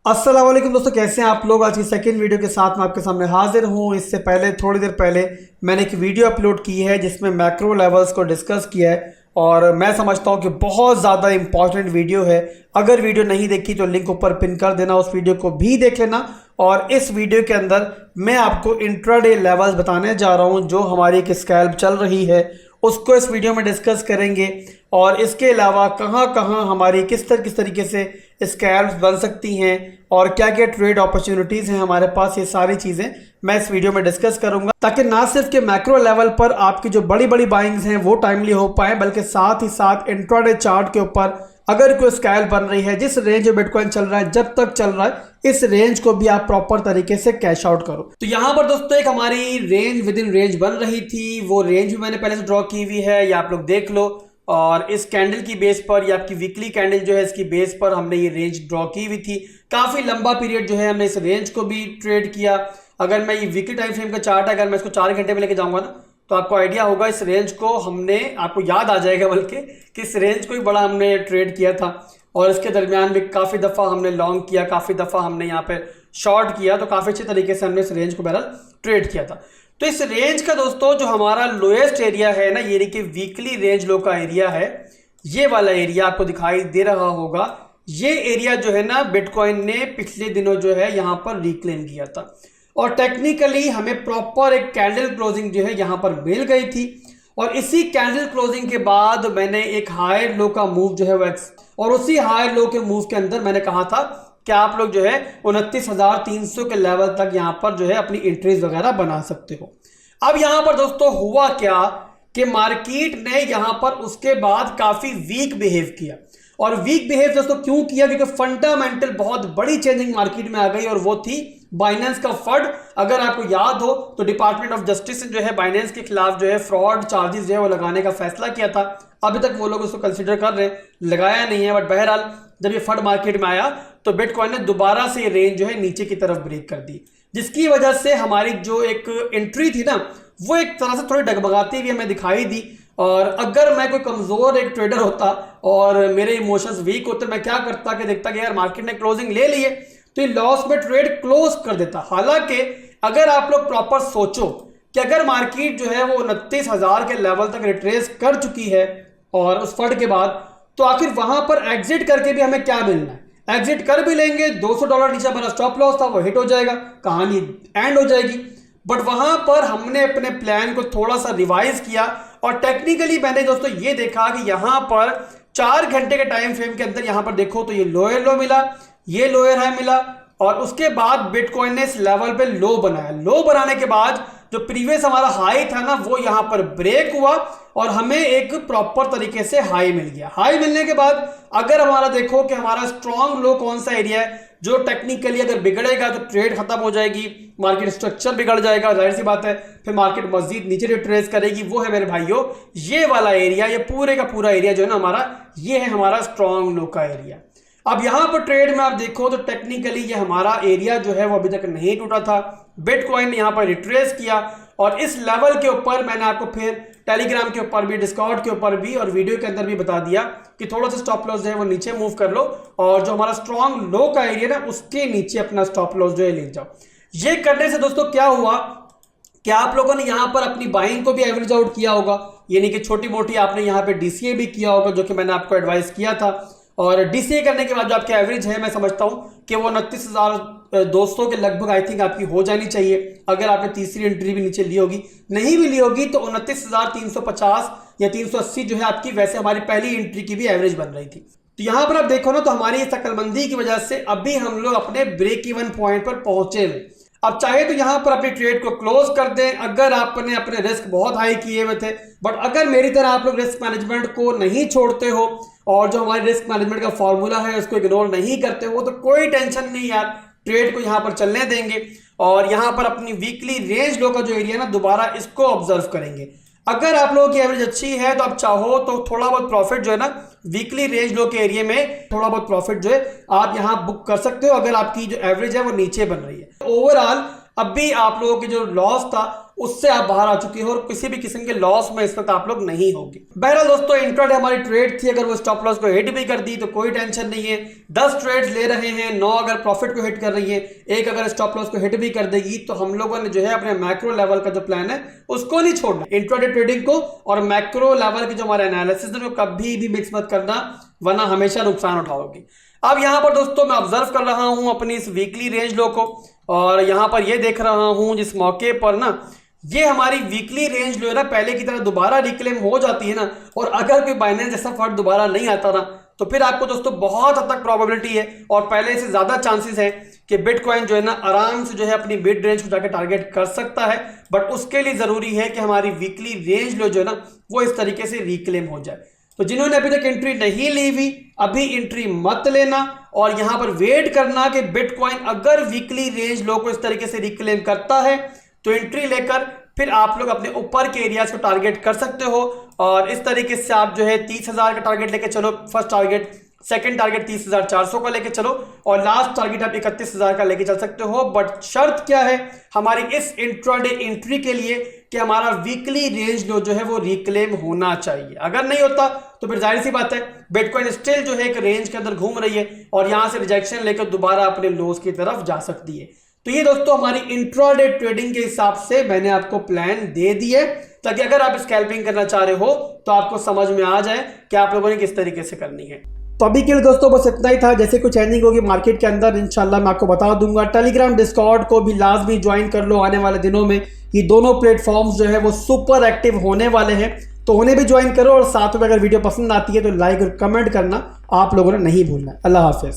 अस्सलाम वालेकुम दोस्तों, कैसे हैं आप लोग। आज की सेकंड वीडियो के साथ मैं आपके सामने हाजिर हूं। इससे पहले थोड़ी देर पहले मैंने एक वीडियो अपलोड की है जिसमें मैक्रो लेवल्स को डिस्कस किया है और मैं समझता हूं कि बहुत ज़्यादा इंपॉर्टेंट वीडियो है। अगर वीडियो नहीं देखी तो लिंक ऊपर पिन कर देना, उस वीडियो को भी देख लेना। और इस वीडियो के अंदर मैं आपको इंट्राडे लेवल्स बताने जा रहा हूं, जो हमारी एक स्कैल्प चल रही है उसको इस वीडियो में डिस्कस करेंगे। और इसके अलावा कहां कहां हमारी किस तरीके से स्कैल्प्स बन सकती हैं और क्या क्या ट्रेड अपॉर्चुनिटीज़ हैं हमारे पास, ये सारी चीज़ें मैं इस वीडियो में डिस्कस करूंगा, ताकि ना सिर्फ के मैक्रो लेवल पर आपकी जो बड़ी बड़ी बाइंग्स हैं वो टाइमली हो पाए, बल्कि साथ ही साथ इंट्राडे चार्ट के ऊपर अगर कोई स्कैल्प बन रही है जिस रेंज में बिटकॉइन चल रहा है, जब तक चल रहा है, इस रेंज को भी आप प्रॉपर तरीके से कैश आउट करो। तो यहां पर दोस्तों एक हमारी रेंज विद इन रेंज बन रही थी, वो रेंज भी मैंने पहले से ड्रॉ की हुई है, ये आप लोग देख लो। और इस कैंडल की बेस पर या आपकी वीकली कैंडल जो है इसकी बेस पर हमने ये रेंज ड्रॉ की हुई थी। काफी लंबा पीरियड जो है हमने इस रेंज को भी ट्रेड किया। अगर मैं ये वीकली टाइम फ्रेम का चार्ट है, अगर मैं इसको 4 घंटे में लेके जाऊंगा ना, तो आपको आइडिया होगा इस रेंज को हमने, आपको याद आ जाएगा बल्कि कि इस रेंज को ही बड़ा हमने ट्रेड किया था। और इसके दरमियान भी काफ़ी दफ़ा हमने लॉन्ग किया, काफ़ी दफ़ा हमने यहाँ पे शॉर्ट किया, तो काफ़ी अच्छे तरीके से हमने इस रेंज को बहरहाल ट्रेड किया था। तो इस रेंज का दोस्तों जो हमारा लोएस्ट एरिया है ना, ये देखिए वीकली रेंज लो का एरिया है, ये वाला एरिया आपको दिखाई दे रहा होगा। ये एरिया जो है ना बिटकॉइन ने पिछले दिनों जो है यहाँ पर रिक्लेम किया था और टेक्निकली हमें प्रॉपर एक कैंडल क्लोजिंग जो है यहाँ पर मिल गई थी। और इसी कैंडल क्लोजिंग के बाद मैंने एक हायर लो का मूव जो है वो और उसी हायर लो के मूव के अंदर मैंने कहा था कि आप लोग जो है 29,300 के लेवल तक यहाँ पर जो है अपनी एंट्रीज वगैरह बना सकते हो। अब यहाँ पर दोस्तों हुआ क्या कि मार्केट ने यहाँ पर उसके बाद काफी वीक बिहेव किया। और वीक बिहेव दोस्तों क्यों किया? क्योंकि फंडामेंटल बहुत बड़ी चेंजिंग मार्केट में आ गई और वो थी बाइनेंस का फंड। अगर आपको याद हो तो डिपार्टमेंट ऑफ जस्टिस ने जो है बाइनेंस के खिलाफ जो है फ्रॉड चार्जेस जो है वो लगाने का फैसला किया था। अभी तक वो लोग उसको कंसिडर कर रहे हैं, लगाया नहीं है, बट बहरहाल जब ये फंड मार्केट में आया तो बिटकॉइन ने दोबारा से रेंज जो है नीचे की तरफ ब्रेक कर दी, जिसकी वजह से हमारी जो एक एंट्री थी ना वो एक तरह से थोड़ी डगमगाती हुई हमें दिखाई दी। और अगर मैं कोई कमजोर एक ट्रेडर होता और मेरे इमोशंस वीक होते, मैं क्या करता कि देखता कि यार मार्केट ने क्लोजिंग ले ली है तो ये लॉस में ट्रेड क्लोज कर देता। हालांकि अगर आप लोग प्रॉपर सोचो कि अगर मार्केट जो है वो 29,000 के लेवल तक रिट्रेस कर चुकी है और उस फंड के बाद, तो आखिर वहां पर एग्जिट करके भी हमें क्या मिलना है? एग्जिट कर भी लेंगे, $200 नीचे हमारा स्टॉप लॉस था वो हिट हो जाएगा, कहानी एंड हो जाएगी। बट वहां पर हमने अपने प्लान को थोड़ा सा रिवाइज किया और टेक्निकली मैंने दोस्तों ये देखा कि यहां पर 4 घंटे के टाइम फ्रेम के अंदर यहां पर देखो तो ये लोअर लो मिला, ये लोअर हाई मिला और उसके बाद बिटकॉइन ने इस लेवल पे लो बनाया। लो बनाने के बाद जो प्रीवियस हमारा हाई था ना वो यहां पर ब्रेक हुआ और हमें एक प्रॉपर तरीके से हाई मिल गया। हाई मिलने के बाद अगर हमारा देखो कि हमारा स्ट्रॉन्ग लो कौन सा एरिया है जो टेक्निकली अगर बिगड़ेगा तो ट्रेड खत्म हो जाएगी, मार्केट स्ट्रक्चर बिगड़ जाएगा, जाहिर सी बात है फिर मार्केट मजीद नीचे रिट्रेस करेगी। वो है मेरे भाइयों ये वाला एरिया, ये पूरे का पूरा एरिया जो है ना हमारा, ये है हमारा स्ट्रॉन्ग लो का एरिया। अब यहां पर ट्रेड में आप देखो तो टेक्निकली ये हमारा एरिया जो है वो अभी तक नहीं टूटा था। बिटकॉइन ने यहां पर रिट्रेस किया और इस लेवल के ऊपर मैंने आपको फिर टेलीग्राम के ऊपर भी, डिस्कॉर्ड के ऊपर भी और वीडियो के अंदर भी बता दिया कि थोड़ा सा स्टॉप लॉस जो है वो नीचे मूव कर लो और जो हमारा स्ट्रॉन्ग लो का एरिया ना उसके नीचे अपना स्टॉप लॉस जो है ले जाओ। ये करने से दोस्तों क्या हुआ कि आप लोगों ने यहां पर अपनी बाइंग को भी एवरेज आउट किया होगा, यानी कि छोटी मोटी आपने यहां पे डीसीए भी किया होगा, जो कि मैंने आपको एडवाइस किया था। और डीसीए करने के बाद जो आपकी एवरेज है मैं समझता हूं कि वो 29,200 के लगभग आई थिंक आपकी हो जानी चाहिए। अगर आपने तीसरी एंट्री भी नीचे ली होगी, नहीं भी ली होगी तो 29,350 या 380 जो है आपकी वैसे हमारी पहली एंट्री की भी एवरेज बन रही थी। तो यहां पर आप देखो ना तो हमारी इस अक्लमंदी की वजह से अभी हम लोग अपने ब्रेक इवन पॉइंट पर पहुंचे हुए। अब चाहे तो यहां पर अपनी ट्रेड को क्लोज कर दें अगर आपने अपने रिस्क बहुत हाई किए हुए थे, बट अगर मेरी तरह आप लोग रिस्क मैनेजमेंट को नहीं छोड़ते हो और जो हमारे रिस्क मैनेजमेंट का फॉर्मूला है उसको इग्नोर नहीं करते हो तो कोई टेंशन नहीं यार, ट्रेड को यहां पर चलने देंगे और यहां पर अपनी वीकली रेंज लो का जो एरिया ना दोबारा इसको ऑब्जर्व करेंगे। अगर आप लोगों की एवरेज अच्छी है तो आप चाहो तो थोड़ा बहुत प्रॉफिट जो है ना वीकली रेंज लो के एरिया में थोड़ा बहुत प्रॉफिट जो है आप यहां बुक कर सकते हो अगर आपकी जो एवरेज है वो नीचे बन रही है। ओवरऑल अब भी आप लोगों की जो लॉस था उससे आप बाहर आ चुके हो और किसी भी किस्म के लॉस में इस वक्त आप लोग नहीं होंगे। बहरहाल दोस्तों, इंट्राडे हमारी ट्रेड थी, अगर वो स्टॉप लॉस को हिट भी कर दी तो कोई टेंशन नहीं है। 10 ट्रेड्स ले रहे हैं, 9 अगर प्रॉफिट को हिट कर रही है, एक अगर स्टॉप लॉस को हिट भी कर देगी, तो हम लोगों ने जो है अपने मैक्रो लेवल का जो प्लान है उसको नहीं छोड़ना। इंट्राडे ट्रेडिंग को और मैक्रो लेवल की जो हमारे एनालिसिस है वो कभी भी मिक्स मत करना, वरना हमेशा नुकसान उठाओगे। अब यहां पर दोस्तों मैं ऑब्जर्व कर रहा हूं अपनी इस वीकली रेंज लो को, और यहां पर ये देख रहा हूं जिस मौके पर ना ये हमारी वीकली रेंज लो है ना पहले की तरह दोबारा रिक्लेम हो जाती है ना, और अगर कोई बाइनेंस जैसा फंड दोबारा नहीं आता ना, तो फिर आपको दोस्तों बहुत हद तक प्रोबेबिलिटी है और पहले से ज्यादा चांसेस है कि बिटकॉइन जो है ना आराम से जो है अपनी मिड रेंज को जाकर टारगेट कर सकता है। बट उसके लिए जरूरी है कि हमारी वीकली रेंज लो जो है ना वो इस तरीके से रिक्लेम हो जाए। तो जिन्होंने अभी तक एंट्री नहीं ली हुई, अभी एंट्री मत लेना और यहां पर वेट करना कि बिटकॉइन अगर वीकली रेंज लो को इस तरीके से रिक्लेम करता है तो एंट्री लेकर फिर आप लोग अपने ऊपर के एरियाज को टारगेट कर सकते हो। और इस तरीके से आप जो है 30,000 का टारगेट लेके चलो, फर्स्ट टारगेट, सेकंड टारगेट 30,400 का लेके चलो और लास्ट टारगेट आप 31,000 का लेके चल सकते हो। बट शर्त क्या है हमारी इस इंट्राडे एंट्री के लिए कि हमारा वीकली रेंज लो जो है वो रिक्लेम होना चाहिए। अगर नहीं होता तो फिर जाहिर सी बात है बिटकॉइन स्टिल जो है एक रेंज के अंदर घूम रही है और यहां से रिजेक्शन लेकर दोबारा अपने लोस की तरफ जा सकती है। तो ये दोस्तों हमारी इंट्राडे ट्रेडिंग के हिसाब से मैंने आपको प्लान दे दिए, ताकि अगर आप स्कैल्पिंग करना चाह रहे हो तो आपको समझ में आ जाए कि आप लोगों ने किस तरीके से करनी है। तो अभी के लिए दोस्तों बस इतना ही था। जैसे कुछ चेंजिंग होगी मार्केट के अंदर इंशाल्लाह मैं आपको बता दूंगा। टेलीग्राम डिस्कॉर्ड को भी लाजमी ज्वाइन कर लो आने वाले दिनों में। ये दोनों प्लेटफॉर्म्स जो है वो सुपर एक्टिव होने वाले हैं, तो उन्हें भी ज्वाइन करो और साथ में अगर वीडियो पसंद आती है तो लाइक और कमेंट करना आप लोगों ने नहीं भूलना। अल्लाह हाफिज।